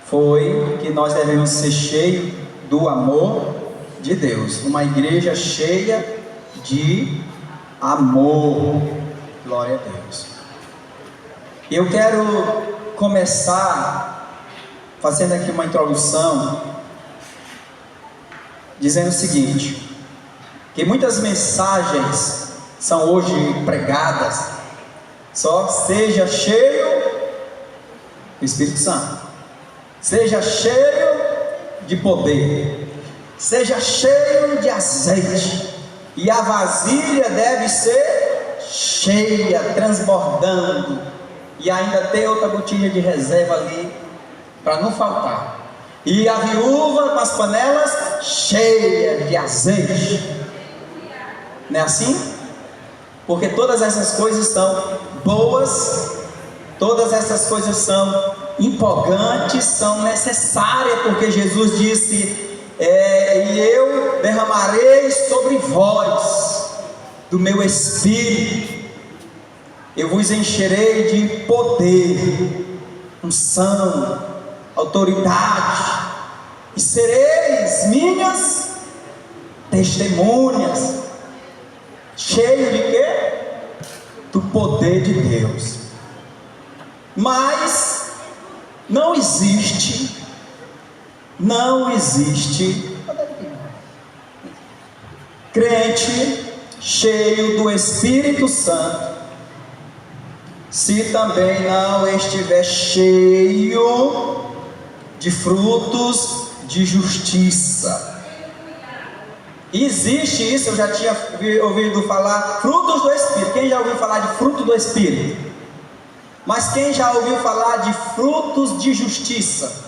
foi que nós devemos ser cheios do amor de Deus. Uma igreja cheia de amor. Glória a Deus. Eu quero começar fazendo aqui uma introdução, dizendo o seguinte, que muitas mensagens são hoje pregadas, só seja cheio do Espírito Santo, seja cheio de poder, seja cheio de azeite, e a vasilha deve ser cheia, transbordando, e ainda ter outra botija de reserva ali, para não faltar, e a viúva com as panelas cheias de azeite. Não é assim? Porque todas essas coisas são boas, todas essas coisas são empolgantes, são necessárias, porque Jesus disse, e eu derramarei sobre vós do meu Espírito, eu vos encherei de poder, unção, autoridade, e sereis minhas testemunhas. Cheio de quê? Do poder de Deus. Mas não existe crente cheio do Espírito Santo se também não estiver cheio de frutos de justiça. Existe isso, eu já tinha ouvido falar, frutos do Espírito. Quem já ouviu falar de fruto do Espírito? Mas quem já ouviu falar de frutos de justiça?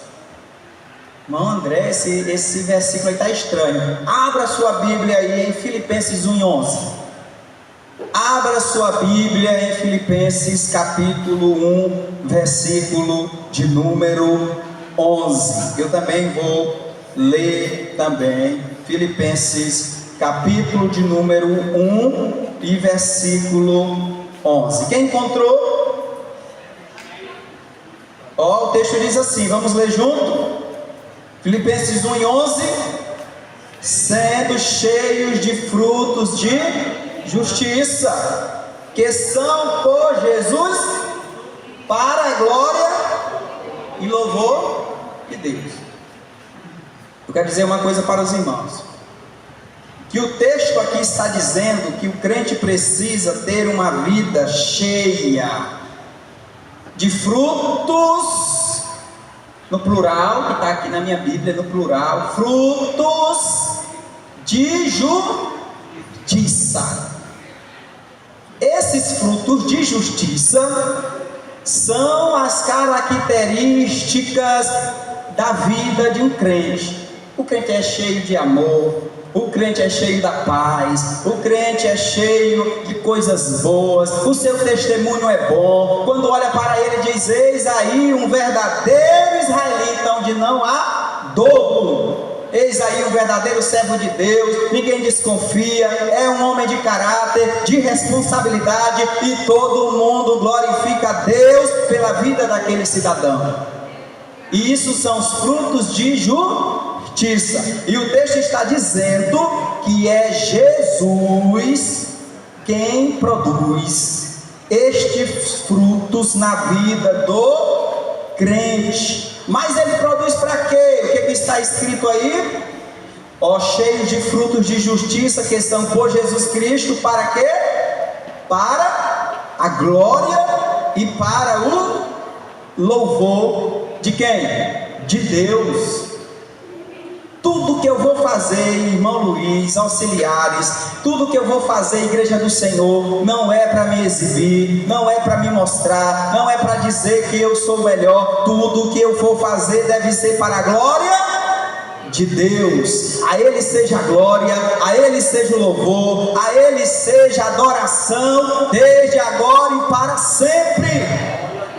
Irmão André, esse versículo aí está estranho. Abra sua Bíblia aí em Filipenses 1:11. Abra sua Bíblia em Filipenses capítulo 1, versículo de número 11. Eu também vou ler também Filipenses capítulo de número 1 e versículo 11. Quem encontrou? O texto diz assim, vamos ler junto? Filipenses 1:11. Sendo cheios de frutos de justiça, que são por Jesus para a glória e louvor de Deus. Eu quero dizer uma coisa para os irmãos, que o texto aqui está dizendo que o crente precisa ter uma vida cheia de frutos, no plural, que está aqui na minha Bíblia, no plural, frutos de justiça. Esses frutos de justiça são as características da vida de um crente. O crente é cheio de amor, o crente é cheio da paz, o crente é cheio de coisas boas, o seu testemunho é bom. Quando olha para ele diz, eis aí um verdadeiro israelita, onde não há dolo. Eis aí um verdadeiro servo de Deus, ninguém desconfia, é um homem de caráter, de responsabilidade, e todo mundo glorifica a Deus pela vida daquele cidadão. E isso são os frutos de justiça. E o texto está dizendo que é Jesus quem produz estes frutos na vida do crente. Mas ele produz para quê? O que está escrito aí? Cheios de frutos de justiça, que são por Jesus Cristo, para quê? Para a glória e para o louvor de quem? De Deus. Tudo que eu vou fazer, irmão Luiz, auxiliares, tudo que eu vou fazer, igreja do Senhor, não é para me exibir, não é para me mostrar, não é para dizer que eu sou melhor. Tudo que eu for fazer deve ser para a glória de Deus. A Ele seja a glória, a Ele seja o louvor, a Ele seja a adoração, desde agora e para sempre.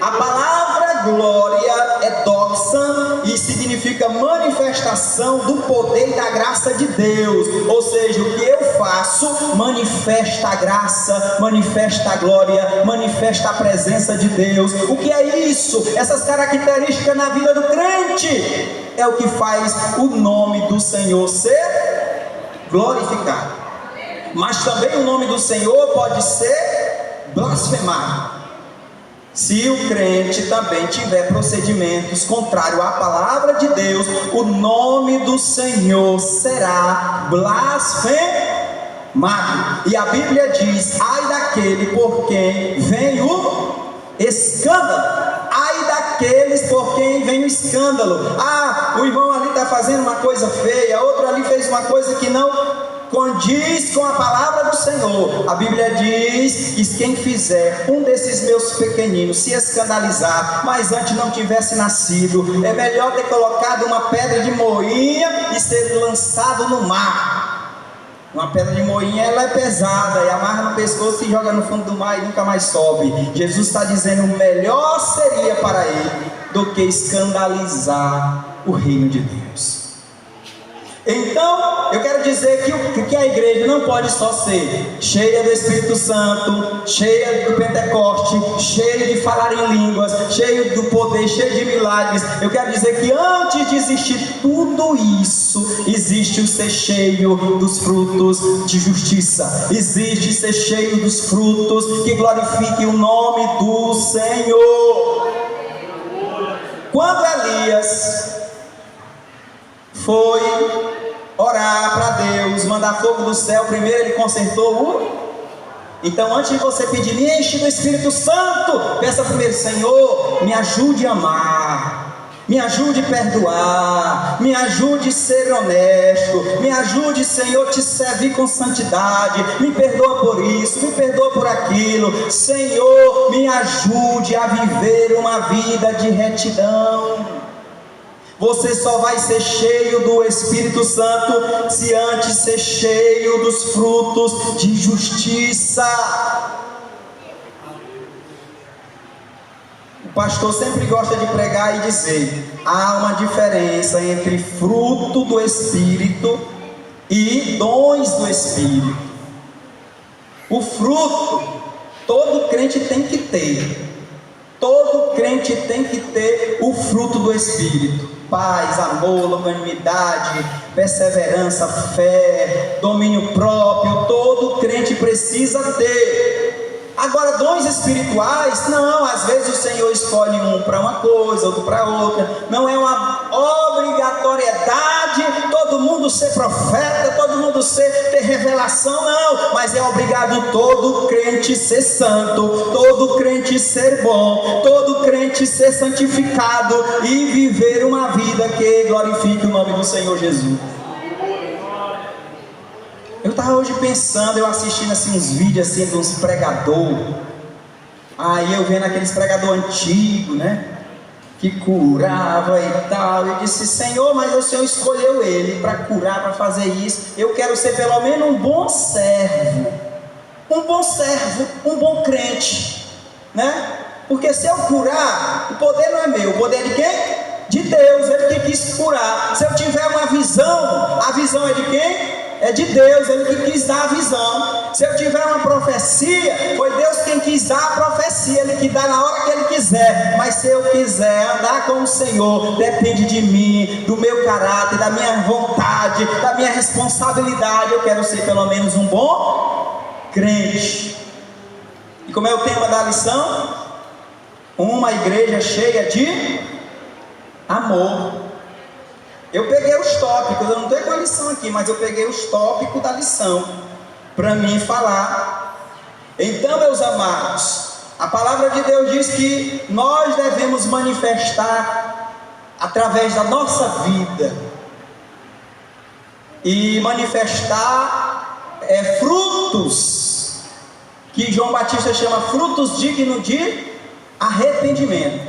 A palavra glória é doxa e significa significa manifestação do poder e da graça de Deus. Ou seja, o que eu faço manifesta a graça, manifesta a glória, manifesta a presença de Deus. O que é isso? Essas características na vida do crente é o que faz o nome do Senhor ser glorificado. Mas também o nome do Senhor pode ser blasfemado, se o crente também tiver procedimentos contrários à palavra de Deus. O nome do Senhor será blasfemado. E a Bíblia diz: ai daquele por quem vem o escândalo. Ai daqueles por quem vem o escândalo. Ah, o irmão ali está fazendo uma coisa feia, outro ali fez uma coisa que não condiz com a palavra do Senhor. A Bíblia diz que quem fizer um desses meus pequeninos se escandalizar, mas antes não tivesse nascido, é melhor ter colocado uma pedra de moinha e ser lançado no mar. Uma pedra de moinha, ela é pesada, e amarra no pescoço e joga no fundo do mar e nunca mais sobe. Jesus está dizendo: melhor seria para ele do que escandalizar o reino de Deus. Então, eu quero dizer que a igreja não pode só ser cheia do Espírito Santo, cheia do Pentecoste, cheia de falar em línguas, cheia do poder, cheia de milagres. Eu quero dizer que antes de existir tudo isso, existe o ser cheio dos frutos de justiça, existe ser cheio dos frutos que glorifiquem o nome do Senhor. Quando Elias foi orar para Deus, mandar fogo do céu, primeiro ele consertou o... Então, antes de você pedir, me enche do Espírito Santo, peça primeiro: Senhor, me ajude a amar, me ajude a perdoar, me ajude a ser honesto, me ajude, Senhor, te servir com santidade, me perdoa por isso, me perdoa por aquilo. Senhor, me ajude a viver uma vida de retidão. Você só vai ser cheio do Espírito Santo se antes ser cheio dos frutos de justiça. O pastor sempre gosta de pregar e dizer: há uma diferença entre fruto do Espírito e dons do Espírito. O fruto, todo crente tem que ter. Todo crente tem que ter o fruto do Espírito: paz, amor, longanimidade, perseverança, fé, domínio próprio. Todo crente precisa ter. Agora, dons espirituais, não, às vezes o Senhor escolhe um para uma coisa, outro para outra. Não é uma obrigatoriedade todo mundo ser profeta, todo mundo ter revelação, não. Mas é obrigado todo crente ser santo, todo crente ser bom, todo crente ser santificado e viver uma vida que glorifique o nome do Senhor Jesus. Eu estava hoje pensando, eu assistindo assim uns vídeos assim de uns pregadores. Aí eu vendo aqueles pregadores antigos, né? Que curava e tal. Eu disse: Senhor, mas o Senhor escolheu ele para curar, para fazer isso. Eu quero ser pelo menos um bom servo. Um bom servo, um bom crente, né? Porque se eu curar, o poder não é meu, o poder é de quem? De Deus, Ele que quis curar. Se eu tiver uma visão, a visão é de quem? É de Deus, Ele que quis dar a visão. Se eu tiver uma profecia, foi Deus quem quis dar a profecia, Ele que dá na hora que Ele quiser. Mas se eu quiser andar com o Senhor, depende de mim, do meu caráter, da minha vontade, da minha responsabilidade. Eu quero ser pelo menos um bom crente. E como é o tema da lição? Uma igreja cheia de amor. Eu peguei os tópicos, eu não tenho com a lição aqui, mas eu peguei os tópicos da lição para mim falar. Então, meus amados, a palavra de Deus diz que nós devemos manifestar através da nossa vida, e manifestar frutos que João Batista chama frutos dignos de arrependimento.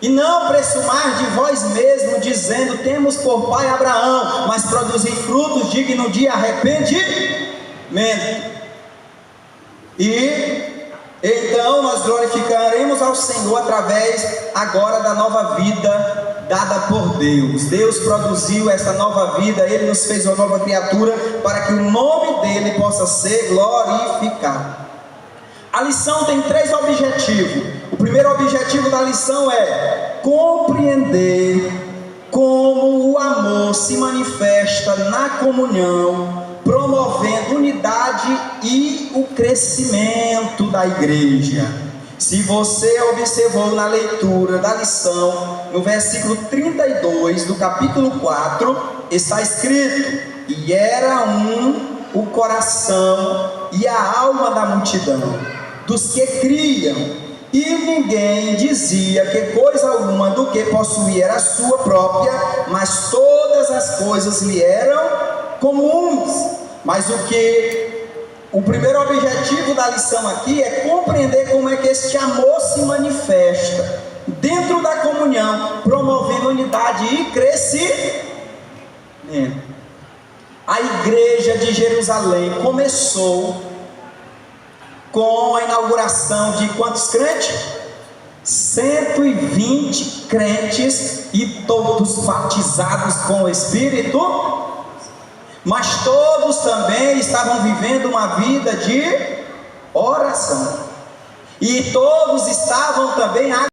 E não presumar de vós mesmos, dizendo: temos por pai Abraão, mas produzir frutos dignos de arrependimento. E então nós glorificaremos ao Senhor através agora da nova vida dada por Deus. Deus produziu essa nova vida, Ele nos fez uma nova criatura para que o nome dEle possa ser glorificado. A lição tem 3 objetivos. O primeiro objetivo da lição é compreender como o amor se manifesta na comunhão, promovendo unidade e o crescimento da igreja. Se você observou na leitura da lição, no versículo 32 do capítulo 4, está escrito: e era o coração e a alma da multidão, dos que criam, e ninguém dizia que coisa alguma do que possuía era sua própria, mas todas as coisas lhe eram comuns. Mas o primeiro objetivo da lição aqui é compreender como é que este amor se manifesta dentro da comunhão, promovendo unidade e crescimento. A igreja de Jerusalém começou com a inauguração de quantos crentes? 120 crentes, e todos batizados com o Espírito. Mas todos também estavam vivendo uma vida de oração, e todos estavam também